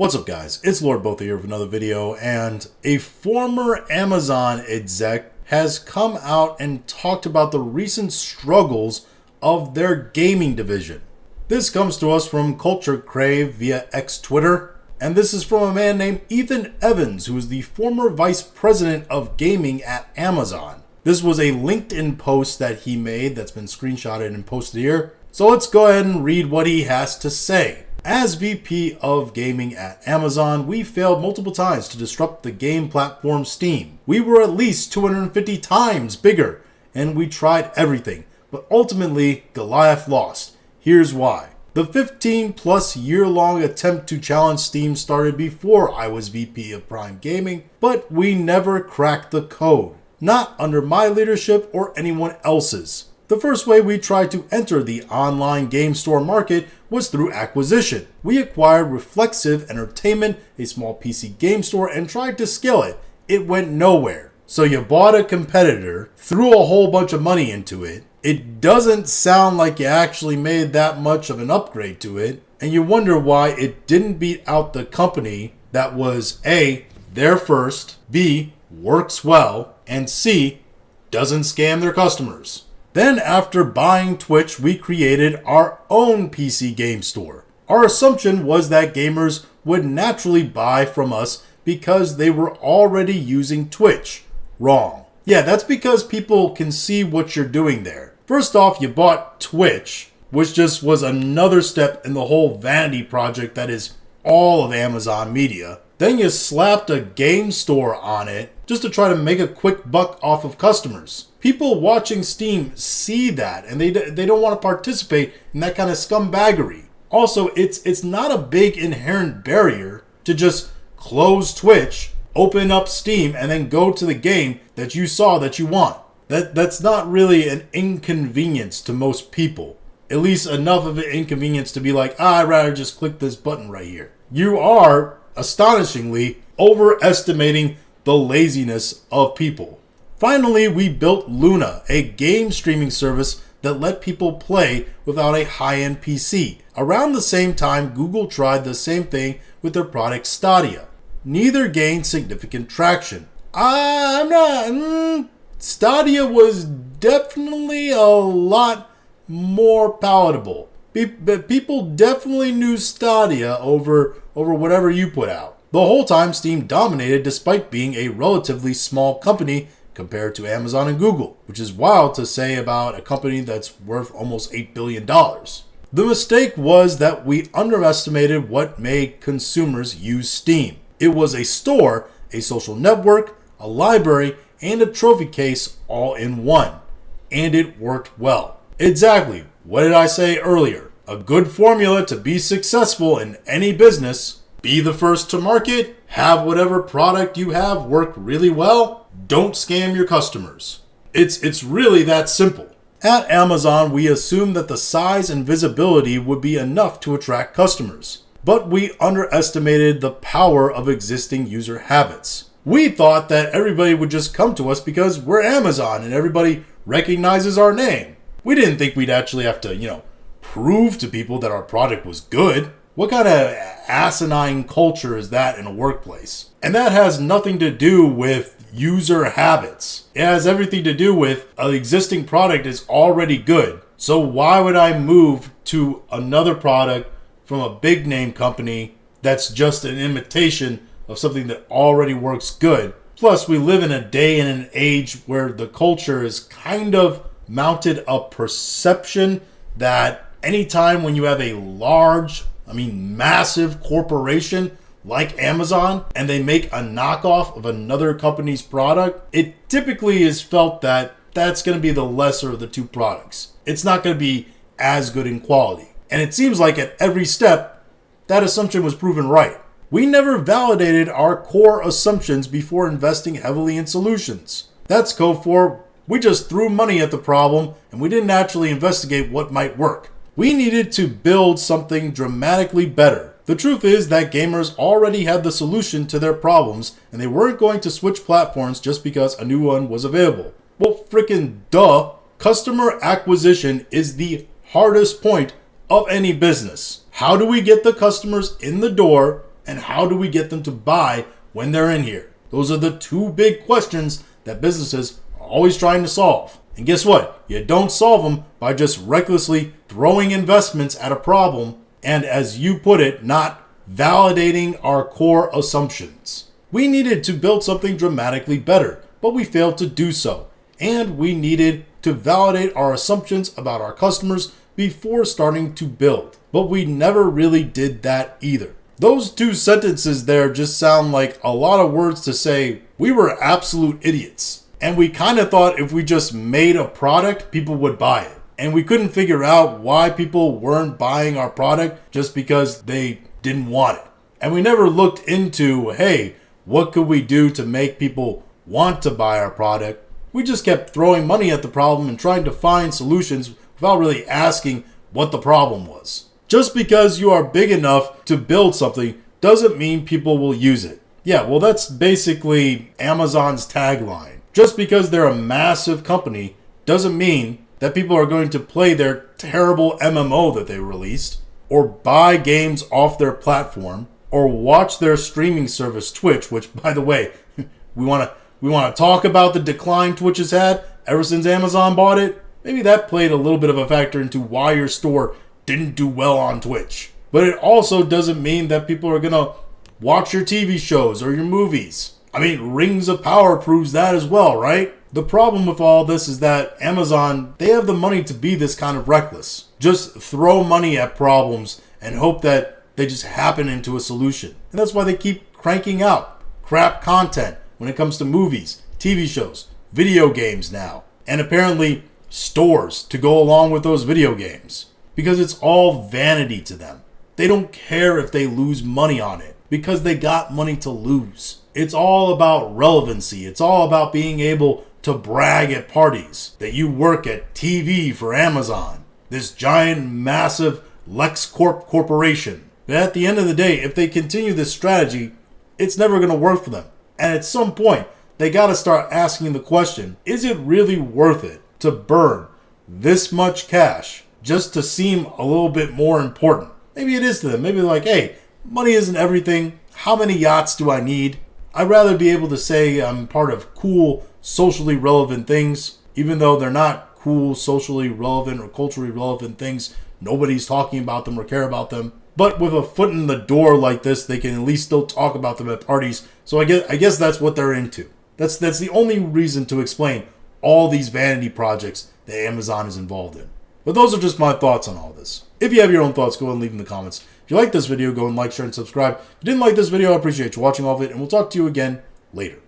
What's up guys, it's Lord Botha here with another video, and a former Amazon exec has come out and talked about the recent struggles of their gaming division. This comes to us from Culture Crave via X Twitter, and this is from a man named Ethan Evans, who is the former vice president of gaming at Amazon. This was a LinkedIn post that he made that's been screenshotted and posted here. So let's go ahead and read what he has to say. As VP of Gaming at Amazon, we failed multiple times to disrupt the game platform Steam. We were at least 250 times bigger, and we tried everything, but ultimately Goliath lost. Here's why. The 15-plus year-long attempt to challenge Steam started before I was VP of Prime Gaming, but we never cracked the code. Not under my leadership or anyone else's. The first way we tried to enter the online game store market was through acquisition. We acquired Reflexive Entertainment, a small PC game store, and tried to scale it. It went nowhere. So you bought a competitor, threw a whole bunch of money into it. It doesn't sound like you actually made that much of an upgrade to it, and you wonder why it didn't beat out the company that was A, there first, B, works well, and C, doesn't scam their customers. Then after buying Twitch, we created our own PC game store. Our assumption was that gamers would naturally buy from us because they were already using Twitch. Wrong. Yeah, that's because people can see what you're doing there. First off, you bought Twitch, which just was another step in the whole vanity project that is all of Amazon media. Then you slapped a game store on it just to try to make a quick buck off of customers. People watching Steam see that, and they don't want to participate in that kind of scumbaggery. Also, it's not a big inherent barrier to just close Twitch, open up Steam, and then go to the game that you saw that you want. That's not really an inconvenience to most people. At least enough of an inconvenience to be like, I'd rather just click this button right here. You are, astonishingly, overestimating the laziness of people. Finally, we built Luna, a game streaming service that let people play without a high-end PC. Around the same time, Google tried the same thing with their product Stadia. Neither gained significant traction. Stadia was definitely a lot more palatable. People definitely knew Stadia over whatever you put out. The whole time, Steam dominated despite being a relatively small company compared to Amazon and Google, which is wild to say about a company that's worth almost $8 billion. The mistake was that we underestimated what made consumers use Steam. It was a store, a social network, a library, and a trophy case all in one. And it worked well. Exactly. What did I say earlier? A good formula to be successful in any business. Be the first to market, have whatever product you have work really well, don't scam your customers. It's really that simple. At Amazon, we assumed that the size and visibility would be enough to attract customers, but we underestimated the power of existing user habits. We thought that everybody would just come to us because we're Amazon and everybody recognizes our name. We didn't think we'd actually have to, prove to people that our product was good. What kind of asinine culture is that in a workplace? And that has nothing to do with user habits. It has everything to do with an existing product is already good. So why would I move to another product from a big name company that's just an imitation of something that already works good? Plus, we live in a day and an age where the culture is kind of mounted a perception that anytime when you have a massive corporation like Amazon and they make a knockoff of another company's product, it typically is felt that that's going to be the lesser of the two products. It's not going to be as good in quality. And it seems like at every step, that assumption was proven right. We never validated our core assumptions before investing heavily in solutions. That's code for we just threw money at the problem and we didn't actually investigate what might work. We needed to build something dramatically better. The truth is that gamers already had the solution to their problems and they weren't going to switch platforms just because a new one was available. Well, frickin' duh. Customer acquisition is the hardest point of any business. How do we get the customers in the door And how do we get them to buy when they're in here? Those are the two big questions that businesses are always trying to solve. And guess what? You don't solve them by just recklessly throwing investments at a problem and, as you put it, not validating our core assumptions. We needed to build something dramatically better, but we failed to do so. And we needed to validate our assumptions about our customers before starting to build. But we never really did that either. Those two sentences there just sound like a lot of words to say we were absolute idiots. And we kind of thought if we just made a product, people would buy it. And we couldn't figure out why people weren't buying our product just because they didn't want it. And we never looked into, hey, what could we do to make people want to buy our product? We just kept throwing money at the problem and trying to find solutions without really asking what the problem was. Just because you are big enough to build something doesn't mean people will use it. Yeah, well, that's basically Amazon's tagline. Just because they're a massive company doesn't mean that people are going to play their terrible MMO that they released, or buy games off their platform, or watch their streaming service Twitch, which, by the way, we want to talk about the decline Twitch has had ever since Amazon bought it. Maybe that played a little bit of a factor into why your store didn't do well on Twitch. But it also doesn't mean that people are going to watch your TV shows or your movies. I mean, Rings of Power proves that as well, right? The problem with all this is that Amazon, they have the money to be this kind of reckless. Just throw money at problems and hope that they just happen into a solution. And that's why they keep cranking out crap content when it comes to movies, TV shows, video games now. And apparently stores to go along with those video games. Because it's all vanity to them. They don't care if they lose money on it because they got money to lose. It's all about relevancy. It's all about being able to brag at parties that you work at TV for Amazon, this giant, massive LexCorp corporation. But at the end of the day, if they continue this strategy, it's never going to work for them. And at some point, they got to start asking the question, is it really worth it to burn this much cash just to seem a little bit more important? Maybe it is to them. Maybe they're like, hey, money isn't everything. How many yachts do I need? I'd rather be able to say I'm part of cool, socially relevant things, even though they're not cool, socially relevant, or culturally relevant things. Nobody's talking about them or care about them. But with a foot in the door like this, they can at least still talk about them at parties. So I guess that's what they're into. That's the only reason to explain all these vanity projects that Amazon is involved in. But those are just my thoughts on all this. If you have your own thoughts, go and leave in the comments. If you like this video, go and like, share, and subscribe. If you didn't like this video, I appreciate you watching all of it, and we'll talk to you again later.